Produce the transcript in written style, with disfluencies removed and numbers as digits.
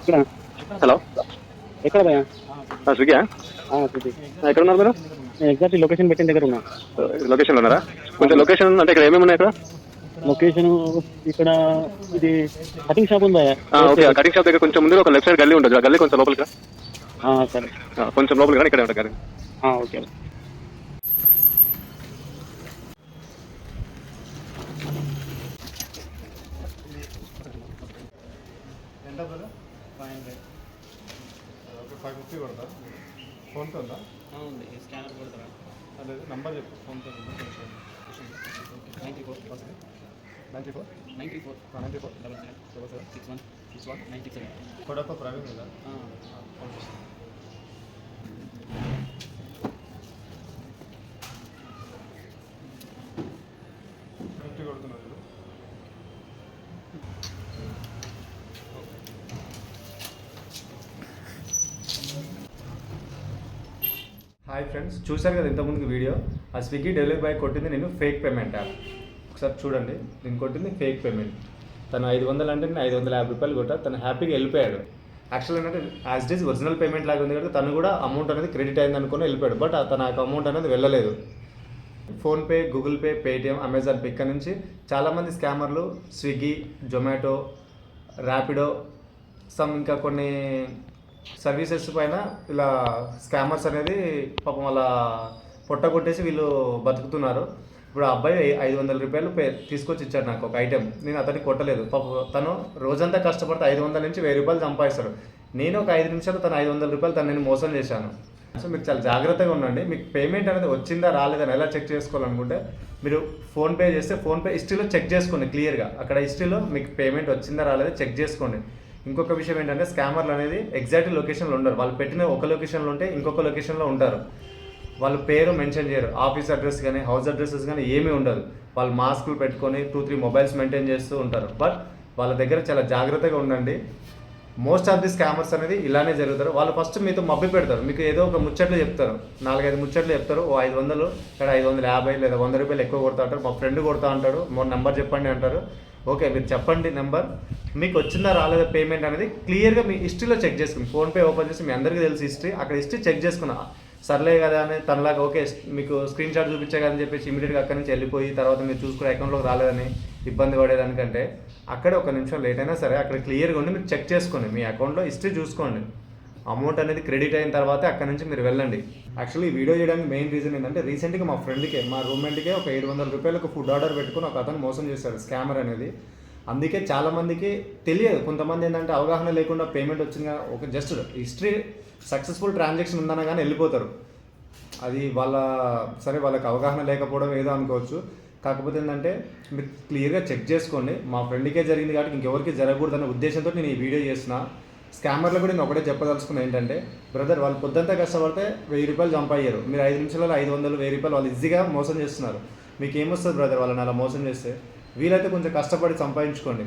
ఇక్కడ హలో ఎక్కడ భయ్యా? స్విగ్గీ శృతి. ఎక్కడ ఉన్నారు మీరు? నేను ఎగ్జాక్ట్లీ లొకేషన్ పెట్టిన దగ్గర ఉన్నా. లొకేషన్లో ఉన్నారా? కొంచెం లొకేషన్ అంటే ఇక్కడ ఏమేమి ఉన్నాయి ఇక్కడ? లొకేషన్ ఇక్కడ ఇది కటింగ్ షాప్ ఉంది భయ్యా. ఓకే, కటింగ్ షాప్ దగ్గర కొంచెం ముందు ఒక లెఫ్ట్ సైడ్ గల్లీ ఉంటుంది. ఆ గల్లీ కొంచెం లోపలికి రా. సరే. కొంచెం లోపలికి రా, ఇక్కడే ఉంటుంది గల్లీ. ఓకే. ఎంత బ్రదర్? 500. ఓకే, 550 కొడతా. ఫోన్పే ఉందా? ఉంది. స్కానర్ కొడతారా? అదే నంబర్ చెప్పు. PhonePe number 94 94 94 94 77 61 61 97. కొడప ప్రవీణ్ కదా? కొడుతున్నారు. హాయ్ ఫ్రెండ్స్, చూశారు కదా ఇంతకుముందు వీడియో. ఆ స్విగ్గీ డెలివరీ బాయ్ కొట్టింది నేను ఫేక్ పేమెంట్ యాప్. ఒకసారి చూడండి, నేను కొట్టింది ఫేక్ పేమెంట్. తను 500 అంటే నేను 550 రూపాయలు కొట్టా. తను హ్యాపీగా వెళ్ళిపోయాడు. యాక్చువల్ ఏంటంటే as it is original payment లాగా ఉంది కదా, తను కూడా అమౌంట్ అనేది క్రెడిట్ అయింది అనుకుని వెళ్ళిపోయాడు. బట్ తన అమౌంట్ అనేది వెళ్ళలేదు. PhonePe, Google pay, Paytm, Amazon pay ఇక్కడ నుంచి చాలామంది స్కామర్లు స్విగ్గీ, జొమాటో, ర్యాపిడో, ఇంకా కొన్ని సర్వీసెస్ పైన ఇలా స్కామర్స్ అనేది పాపం అలా పొట్ట కొట్టేసి వీళ్ళు బతుకుతున్నారు. ఇప్పుడు ఆ అబ్బాయి 500 రూపాయలు తీసుకొచ్చి ఇచ్చాడు నాకు ఒక ఐటెం. నేను అతనికి కొట్టలేదు. పాపం తను రోజంతా కష్టపడితే 500 నుంచి 1000 రూపాయలు సంపాదిస్తాడు. నేను ఒక 5 నిమిషాలు తను 500 రూపాయలు తను నేను మోసం చేశాను. సో మీరు చాలా జాగ్రత్తగా ఉండండి. మీకు పేమెంట్ అనేది వచ్చిందా రాలేదని ఎలా చెక్ చేసుకోవాలనుకుంటే మీరు ఫోన్పే చేస్తే ఫోన్పే హిస్టరీలో చెక్ చేసుకోండి క్లియర్గా. అక్కడ హిస్టరీలో మీకు పేమెంట్ వచ్చిందా రాలేదా చెక్ చేసుకోండి. ఇంకొక విషయం ఏంటంటే స్కామర్లు అనేది ఎగ్జాక్ట్ లొకేషన్లో ఉండరు. వాళ్ళు పెట్టిన ఒక లొకేషన్లో ఉంటే ఇంకొక లొకేషన్లో ఉంటారు. వాళ్ళ పేరు మెన్షన్ చేయరు. ఆఫీస్ అడ్రస్ కానీ హౌస్ అడ్రసెస్ కానీ ఏమీ ఉండదు. వాళ్ళు మాస్కులు పెట్టుకొని 2-3 మొబైల్స్ మెయింటైన్ చేస్తూ ఉంటారు. బట్ వాళ్ళ దగ్గర చాలా జాగ్రత్తగా ఉండండి. మోస్ట్ ఆఫ్ ది స్కామర్స్ అనేది ఇలానే జరుగుతారు. వాళ్ళు ఫస్ట్ మీతో మభ్య పెడతారు. మీకు ఏదో ఒక ముచ్చట్లు చెప్తారు, 4-5 ముచ్చట్లు చెప్తారు. ఓ 500 ఇక్కడ 550 లేదా 100 రూపాయలు ఎక్కువ కొడతా అంటారు. మా ఫ్రెండ్ కొడతా అంటాడు. మా నెంబర్ చెప్పండి అంటారు. ఓకే, మీరు చెప్పండి నెంబర్. మీకు వచ్చిందా రాలేదా పేమెంట్ అనేది క్లియర్గా మీ హిస్టరీలో చెక్ చేసుకుని ఫోన్పే ఓపెన్ చేసి మీ అందరికీ తెలిసి హిస్టరీ అక్కడ హిస్టరీ చెక్ చేసుకున్నా. సర్లే కదా అని తనలాగా ఓకే మీకు స్క్రీన్ షాట్ చూపించే కదా అని చెప్పేసి ఇమీడియట్గా అక్కడి నుంచి వెళ్ళిపోయి తర్వాత మీరు చూసుకునే అకౌంట్లోకి రాలేదని ఇబ్బంది పడేదానికంటే అక్కడే ఒక నిమిషం లేట్ అయినా సరే అక్కడ క్లియర్గా ఉండి మీరు చెక్ చేసుకోండి. మీ అకౌంట్లో హిస్టరీ చూసుకోండి. అమౌంట్ అనేది క్రెడిట్ అయిన తర్వాత అక్కడ నుంచి మీరు వెళ్ళండి. యాక్చువల్లీ ఈ వీడియో చేయడానికి మెయిన్ రీజన్ ఏంటంటే రీసెంట్గా మా ఫ్రెండ్కే, మా రూమ్మేట్కే ఒక 700 రూపాయలకు ఫుడ్ ఆర్డర్ పెట్టుకుని ఒక అతను మోసం చేశాడు స్కామర్ అనేది. అందుకే చాలామందికి తెలియదు. కొంతమంది ఏంటంటే అవగాహన లేకుండా పేమెంట్ వచ్చింది ఒక జస్ట్ హిస్టరీ సక్సెస్ఫుల్ ట్రాన్సాక్షన్ ఉందన్నా కానీ వెళ్ళిపోతారు. అది వాళ్ళకి అవగాహన లేకపోవడం ఏదో అనుకోవచ్చు. కాకపోతే ఏంటంటే మీరు క్లియర్గా చెక్ చేసుకోండి. మా ఫ్రెండ్కే జరిగింది కాబట్టి ఇంకెవరికి జరగకూడదనే ఉద్దేశంతో నేను ఈ వీడియో చేస్తున్నా. స్కామర్లు కూడా నేను ఒకటే చెప్పదలుచుకున్నా ఏంటంటే బ్రదర్, వాళ్ళు పొద్దుంతా కష్టపడితే 1000 రూపాయలు సంపాయ్యారు. మీరు 5 నిమిషాలలో 500, 1000 రూపాయలు వాళ్ళు ఈజీగా మోసం చేస్తున్నారు. మీకు ఏమొస్తుంది బ్రదర్ వాళ్ళని అలా మోసం చేస్తే? వీలైతే కొంచెం కష్టపడి సంపాదించుకోండి.